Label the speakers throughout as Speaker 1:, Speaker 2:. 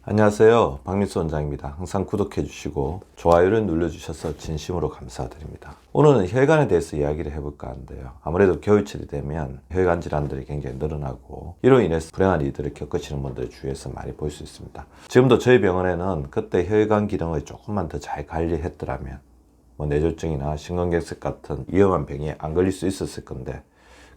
Speaker 1: 안녕하세요. 박민수 원장입니다. 항상 구독해 주시고 좋아요를 눌러주셔서 진심으로 감사드립니다. 오늘은 혈관에 대해서 이야기를 해볼까 하는데요. 아무래도 겨울철이 되면 혈관 질환들이 굉장히 늘어나고 이로 인해서 불행한 일들을 겪으시는 분들 주위에서 많이 볼 수 있습니다. 지금도 저희 병원에는 그때 혈관 기능을 조금만 더 잘 관리했더라면 뇌졸중이나 심근경색 같은 위험한 병에 안 걸릴 수 있었을 건데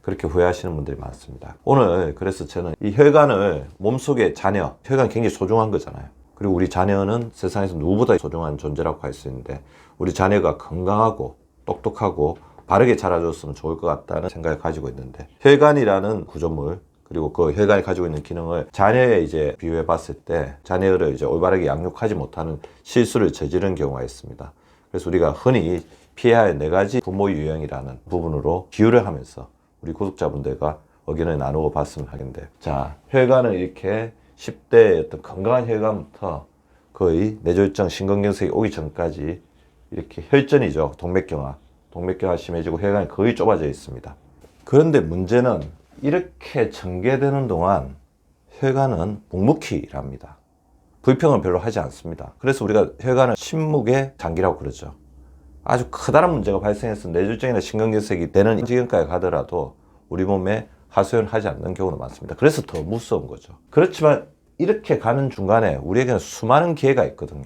Speaker 1: 그렇게 후회하시는 분들이 많습니다. 오늘 그래서 저는 이 혈관을 몸속의 자녀, 혈관이 굉장히 소중한 거잖아요. 그리고 우리 자녀는 세상에서 누구보다 소중한 존재라고 할 수 있는데 우리 자녀가 건강하고 똑똑하고 바르게 자라줬으면 좋을 것 같다는 생각을 가지고 있는데 혈관이라는 구조물 그리고 그 혈관이 가지고 있는 기능을 자녀에 이제 비유해 봤을 때 자녀를 이제 올바르게 양육하지 못하는 실수를 저지른 경우가 있습니다. 그래서 우리가 흔히 피해야 할 4가지 부모 유형이라는 부분으로 비유를 하면서 우리 구독자분들과 의견을 나누고 봤으면 하겠는데, 자, 혈관은 이렇게 10대의 어떤 건강한 혈관부터 거의 뇌졸중, 심근경색이 오기 전까지 이렇게 혈전이죠. 동맥경화 심해지고 혈관이 거의 좁아져 있습니다. 그런데 문제는 이렇게 전개되는 동안 혈관은 묵묵히랍니다. 불평은 별로 하지 않습니다. 그래서 우리가 혈관을 침묵의 장기라고 그러죠. 아주 커다란 문제가 발생해서 뇌졸중이나 심근경색이 되는 지경까지 가더라도 우리 몸에 하소연을 하지 않는 경우도 많습니다. 그래서 더 무서운 거죠. 그렇지만 이렇게 가는 중간에 우리에게는 수많은 기회가 있거든요.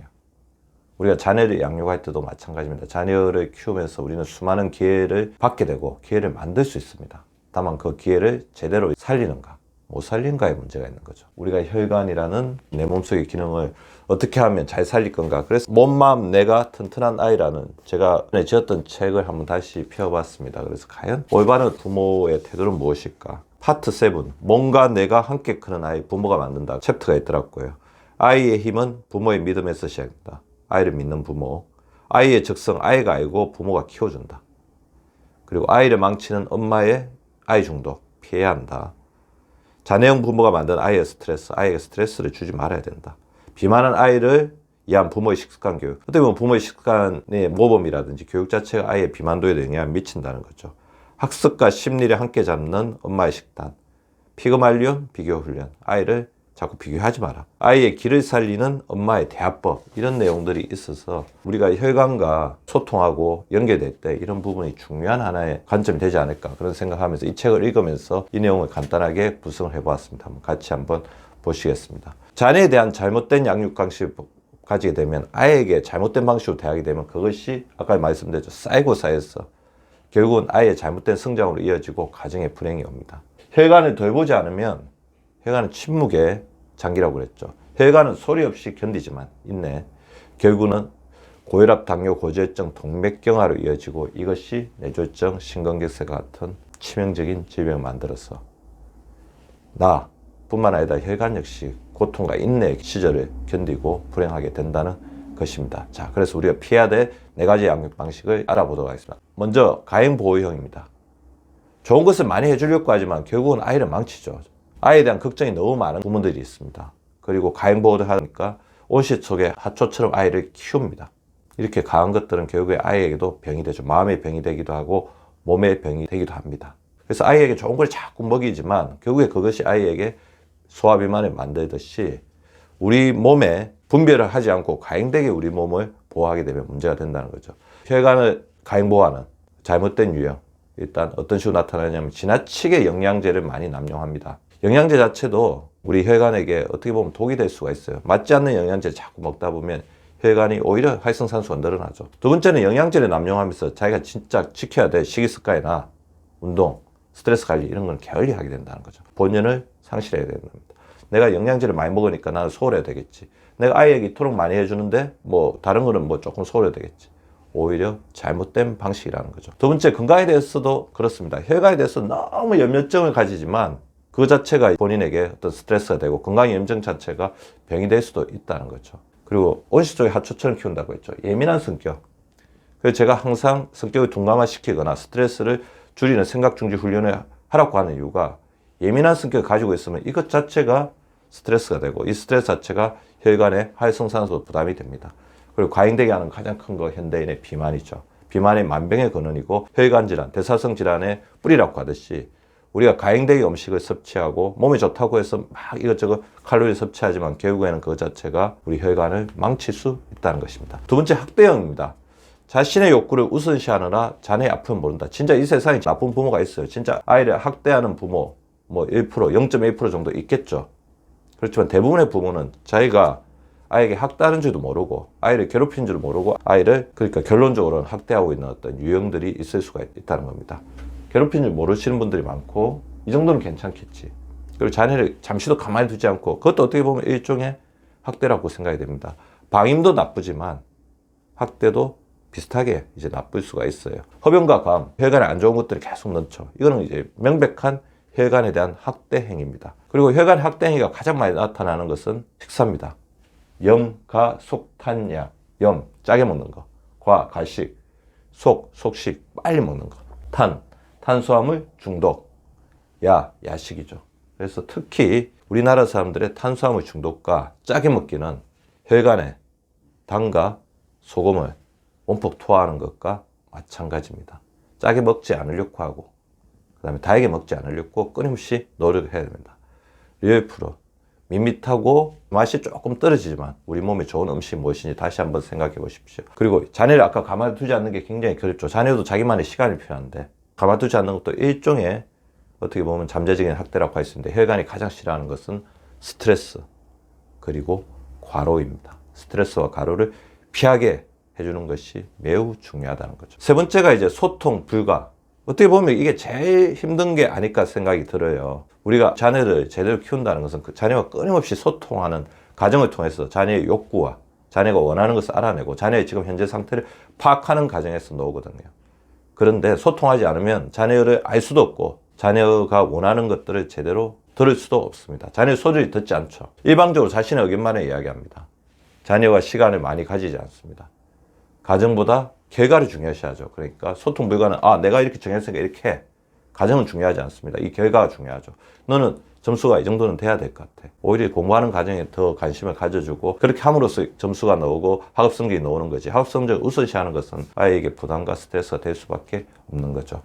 Speaker 1: 우리가 자녀를 양육할 때도 마찬가지입니다. 자녀를 키우면서 우리는 수많은 기회를 받게 되고 기회를 만들 수 있습니다. 다만 그 기회를 제대로 살리는가 못 살린가의 문제가 있는 거죠. 우리가 혈관이라는 내 몸속의 기능을 어떻게 하면 잘 살릴 건가. 그래서 몸, 마음, 뇌가 튼튼한 아이라는 제가 지었던 책을 한번 다시 펴봤습니다. 그래서 과연 올바른 부모의 태도는 무엇일까. 파트 7, 몸과 뇌가 함께 크는 아이 부모가 만든다 챕터가 있더라고요. 아이의 힘은 부모의 믿음에서 시작된다. 아이를 믿는 부모. 아이의 적성 아이가 알고 부모가 키워준다. 그리고 아이를 망치는 엄마의 아이 중독 피해야 한다. 자녀형 부모가 만든 아이의 스트레스, 아이에게 스트레스를 주지 말아야 된다. 비만한 아이를 위한 부모의 식습관 교육. 어떻게 보면 부모의 식습관의 모범이라든지 교육 자체가 아이의 비만도에 영향을 미친다는 거죠. 학습과 심리를 함께 잡는 엄마의 식단. 피그말리온 비교 훈련. 아이를 자꾸 비교하지 마라. 아이의 길을 살리는 엄마의 대화법. 이런 내용들이 있어서 우리가 혈관과 소통하고 연결될 때 이런 부분이 중요한 하나의 관점이 되지 않을까 그런 생각하면서 이 책을 읽으면서 이 내용을 간단하게 구성을 해보았습니다. 같이 한번 보시겠습니다. 자녀에 대한 잘못된 양육 방식을 가지게 되면 아이에게 잘못된 방식으로 대하게 되면 그것이 아까 말씀드렸죠. 쌓이고 쌓여서 결국은 아이의 잘못된 성장으로 이어지고 가정의 불행이 옵니다. 혈관을 덜 보지 않으면 혈관은 침묵의 장기라고 그랬죠. 혈관은 소리 없이 견디지만 인내. 결국은 고혈압, 당뇨, 고지혈증, 동맥경화로 이어지고 이것이 뇌졸중, 심근경색 같은 치명적인 질병을 만들어서 나뿐만 아니라 혈관 역시 고통과 인내의 시절을 견디고 불행하게 된다는 것입니다. 자, 그래서 우리가 피해야 될 4가지 양육 방식을 알아보도록 하겠습니다. 먼저 가행보호형입니다. 좋은 것을 많이 해주려고 하지만 결국은 아이를 망치죠. 아이에 대한 걱정이 너무 많은 부모들이 있습니다. 그리고 가행보호를 하니까 온실 속의 하초처럼 아이를 키웁니다. 이렇게 강한 것들은 결국에 아이에게도 병이 되죠. 마음의 병이 되기도 하고 몸의 병이 되기도 합니다. 그래서 아이에게 좋은 걸 자꾸 먹이지만 결국에 그것이 아이에게 소화비만을 만들듯이 우리 몸에 분별을 하지 않고 가행되게 우리 몸을 보호하게 되면 문제가 된다는 거죠. 혈관을 가행보호하는 잘못된 유형. 일단 어떤 식으로 나타나냐면 지나치게 영양제를 많이 남용합니다. 영양제 자체도 우리 혈관에게 어떻게 보면 독이 될 수가 있어요. 맞지 않는 영양제를 자꾸 먹다 보면 혈관이 오히려 활성산소가 늘어나죠. 두 번째는 영양제를 남용하면서 자기가 진짜 지켜야 될 식이습관이나 운동, 스트레스 관리 이런 건 게을리하게 된다는 거죠. 본연을 상실해야 되는 겁니다. 내가 영양제를 많이 먹으니까 나는 소홀해야 되겠지. 내가 아이에게 이토록 많이 해주는데 뭐 다른 거는 뭐 조금 소홀해야 되겠지. 오히려 잘못된 방식이라는 거죠. 두 번째, 건강에 대해서도 그렇습니다. 혈관에 대해서 너무 염려증을 가지지만 그 자체가 본인에게 어떤 스트레스가 되고 건강 염증 자체가 병이 될 수도 있다는 거죠. 그리고 온실 속의 하초처럼 키운다고 했죠. 예민한 성격. 그래서 제가 항상 성격을 둔감화시키거나 스트레스를 줄이는 생각 중지 훈련을 하라고 하는 이유가 예민한 성격을 가지고 있으면 이것 자체가 스트레스가 되고 이 스트레스 자체가 혈관에 활성산소 부담이 됩니다. 그리고 과잉되게 하는 가장 큰 거 현대인의 비만이죠. 비만이 만병의 근원이고 혈관 질환, 대사성 질환의 뿌리라고 하듯이 우리가 과잉되게 음식을 섭취하고 몸에 좋다고 해서 막 이것저것 칼로리 섭취하지만 결국에는 그 자체가 우리 혈관을 망칠 수 있다는 것입니다. 두 번째, 학대형입니다. 자신의 욕구를 우선시하느라 자녀의 아픔을 모른다. 진짜 이 세상에 나쁜 부모가 있어요. 진짜 아이를 학대하는 부모 뭐 1%, 0.1% 정도 있겠죠. 그렇지만 대부분의 부모는 자기가 아이에게 학대하는 줄도 모르고 아이를 괴롭힌 줄 모르고 아이를 그러니까 결론적으로는 학대하고 있는 어떤 유형들이 있을 수가 있다는 겁니다. 괴롭힌 줄 모르시는 분들이 많고 이 정도는 괜찮겠지. 그리고 자녀를 잠시도 가만히 두지 않고 그것도 어떻게 보면 일종의 학대라고 생각이 됩니다. 방임도 나쁘지만 학대도 비슷하게 이제 나쁠 수가 있어요. 흡연과 감, 혈관에 안 좋은 것들이 계속 넘쳐. 이거는 이제 명백한 혈관에 대한 학대 행위입니다. 그리고 혈관 학대 행위가 가장 많이 나타나는 것은 식사입니다. 염, 가, 속, 탄, 약. 염, 짜게 먹는 거. 과, 가식. 속, 속식, 빨리 먹는 거. 탄, 탄수화물 중독. 야, 야식이죠. 그래서 특히 우리나라 사람들의 탄수화물 중독과 짜게 먹기는 혈관에 당과 소금을 원폭 투하하는 것과 마찬가지입니다. 짜게 먹지 않으려고 하고 그 다음에 달게 먹지 않으려고 끊임없이 노력을 해야 됩니다. 리얼 프로 밋밋하고 맛이 조금 떨어지지만 우리 몸에 좋은 음식이 무엇인지 다시 한번 생각해 보십시오. 그리고 자녀를 아까 가만두지 않는 게 굉장히 그렇죠. 자녀도 자기만의 시간이 필요한데 가만두지 않는 것도 일종의 어떻게 보면 잠재적인 학대라고 할 수 있는데 혈관이 가장 싫어하는 것은 스트레스 그리고 과로입니다. 스트레스와 과로를 피하게 해주는 것이 매우 중요하다는 거죠. 세 번째가 이제 소통 불가. 어떻게 보면 이게 제일 힘든 게 아닐까 생각이 들어요. 우리가 자녀를 제대로 키운다는 것은 그 자녀와 끊임없이 소통하는 과정을 통해서 자녀의 욕구와 자녀가 원하는 것을 알아내고 자녀의 지금 현재 상태를 파악하는 과정에서 나오거든요. 그런데 소통하지 않으면 자녀를 알 수도 없고 자녀가 원하는 것들을 제대로 들을 수도 없습니다. 자녀의 소리를 듣지 않죠. 일방적으로 자신의 의견만을 이야기합니다. 자녀가 시간을 많이 가지지 않습니다. 가정보다 결과를 중요시하죠. 그러니까 소통 불가는 내가 이렇게 정했으니까 이렇게 해. 가정은 중요하지 않습니다. 이 결과가 중요하죠. 너는 점수가 이 정도는 돼야 될 것 같아. 오히려 공부하는 과정에 더 관심을 가져주고 그렇게 함으로써 점수가 나오고 학업 성적이 나오는 거지. 학업 성적을 우선시하는 것은 아이에게 부담과 스트레스가 될 수밖에 없는 거죠.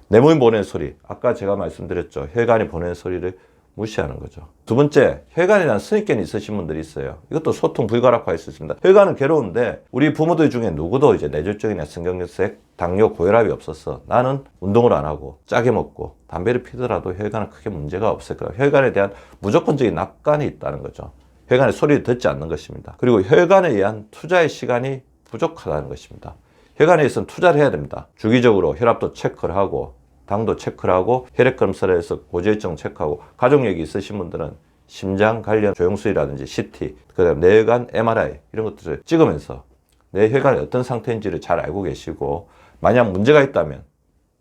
Speaker 1: 뇌물 보내는 소리. 아까 제가 말씀드렸죠. 혈관이 보내는 소리를 무시하는 거죠. 두 번째, 혈관에 대한 선입견이 있으신 분들이 있어요. 이것도 소통 불가라고 할 수 있습니다. 혈관은 괴로운데 우리 부모들 중에 누구도 이제 뇌졸중이나 신경결색, 당뇨, 고혈압이 없었어. 나는 운동을 안 하고 짜게 먹고 담배를 피더라도 혈관은 크게 문제가 없을 거예요. 혈관에 대한 무조건적인 낙관이 있다는 거죠. 혈관의 소리를 듣지 않는 것입니다. 그리고 혈관에 의한 투자의 시간이 부족하다는 것입니다. 혈관에 있어서는 투자를 해야 됩니다. 주기적으로 혈압도 체크를 하고 당도 체크를 하고 혈액 검사를 해서 고지혈증 체크하고 가족력이 있으신 분들은 심장 관련 조영술이라든지 CT, 그다음 뇌혈관 MRI 이런 것들을 찍으면서 내 혈관이 어떤 상태인지를 잘 알고 계시고 만약 문제가 있다면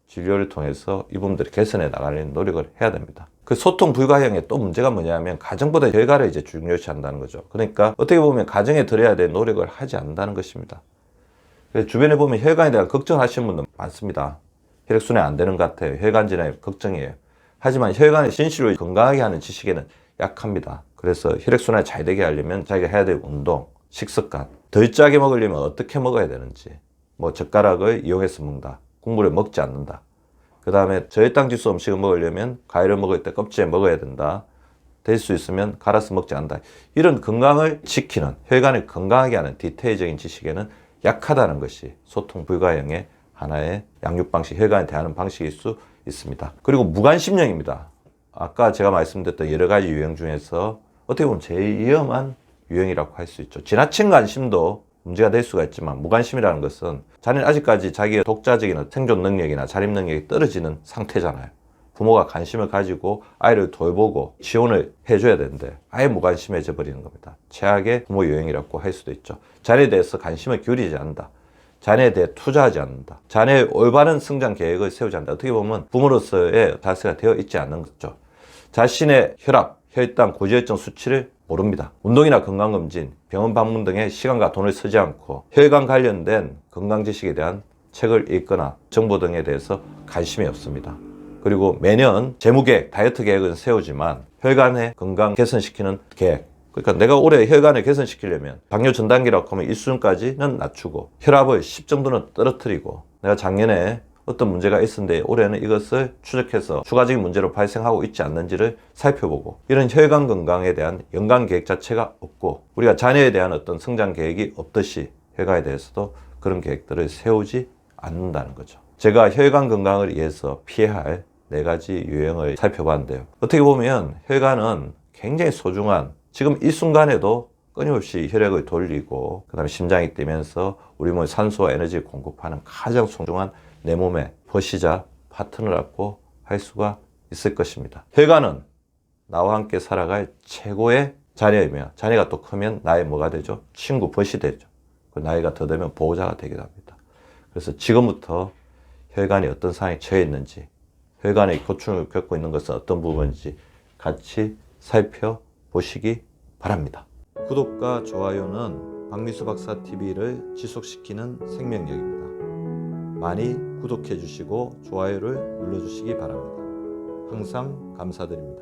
Speaker 1: 진료를 통해서 이 부분들을 개선해 나가는 노력을 해야 됩니다. 그 소통 불가형의 또 문제가 뭐냐면 가정보다 혈관을 이제 중요시한다는 거죠. 그러니까 어떻게 보면 가정에 들여야 될 노력을 하지 않는다는 것입니다. 그래서 주변에 보면 혈관에 대한 걱정하시는 분들 많습니다. 혈액순환이 안 되는 것 같아요. 혈관 질환이 걱정이에요. 하지만 혈관을 진실로 건강하게 하는 지식에는 약합니다. 그래서 혈액순환이 잘 되게 하려면 자기가 해야 될 운동, 식습관, 덜 짜게 먹으려면 어떻게 먹어야 되는지, 뭐 젓가락을 이용해서 먹는다, 국물을 먹지 않는다. 그 다음에 저혈당 지수 음식을 먹으려면 과일을 먹을 때 껍질에 먹어야 된다. 될 수 있으면 갈아서 먹지 않는다. 이런 건강을 지키는, 혈관을 건강하게 하는 디테일적인 지식에는 약하다는 것이 소통 불가형의 하나의 양육 방식, 혈관에 대하는 방식일 수 있습니다. 그리고 무관심형입니다. 아까 제가 말씀드렸던 여러 가지 유형 중에서 어떻게 보면 제일 위험한 유형이라고 할 수 있죠. 지나친 관심도 문제가 될 수가 있지만 무관심이라는 것은 자녀는 아직까지 자기의 독자적인 생존 능력이나 자립 능력이 떨어지는 상태잖아요. 부모가 관심을 가지고 아이를 돌보고 지원을 해줘야 되는데 아예 무관심해져 버리는 겁니다. 최악의 부모 유형이라고 할 수도 있죠. 자녀에 대해서 관심을 기울이지 않는다. 자녀에 대해 투자하지 않는다. 자녀의 올바른 성장 계획을 세우지 않는다. 어떻게 보면 부모로서의 자세가 되어 있지 않는 거죠. 자신의 혈압, 혈당, 고지혈증 수치를 모릅니다. 운동이나 건강검진, 병원 방문 등의 시간과 돈을 쓰지 않고 혈관 관련된 건강 지식에 대한 책을 읽거나 정보 등에 대해서 관심이 없습니다. 그리고 매년 재무계획, 다이어트 계획은 세우지만 혈관의 건강 개선시키는 계획, 그러니까 내가 올해 혈관을 개선시키려면 당뇨 전 단계라고 하면 1수준까지는 낮추고 혈압을 10 정도는 떨어뜨리고 내가 작년에 어떤 문제가 있었는데 올해는 이것을 추적해서 추가적인 문제로 발생하고 있지 않는지를 살펴보고, 이런 혈관 건강에 대한 연간 계획 자체가 없고 우리가 자녀에 대한 어떤 성장 계획이 없듯이 혈관에 대해서도 그런 계획들을 세우지 않는다는 거죠. 제가 혈관 건강을 위해서 피해야 할 4가지 유형을 살펴봤는데요. 어떻게 보면 혈관은 굉장히 소중한, 지금 이 순간에도 끊임없이 혈액을 돌리고 그 다음에 심장이 뛰면서 우리 몸에 산소와 에너지를 공급하는 가장 소중한 내 몸의 버시자 파트너라고 할 수가 있을 것입니다. 혈관은 나와 함께 살아갈 최고의 자녀이며, 자녀가 또 크면 나의 뭐가 되죠? 친구, 벗이 되죠. 그 나이가 더 되면 보호자가 되기도 합니다. 그래서 지금부터 혈관이 어떤 상황에 처해 있는지, 혈관의 고충을 겪고 있는 것은 어떤 부분인지 같이 살펴보시기 바랍니다. 구독과 좋아요는 박미수 박사 TV를 지속시키는 생명력입니다. 많이 구독해 주시고 좋아요를 눌러 주시기 바랍니다. 항상 감사드립니다.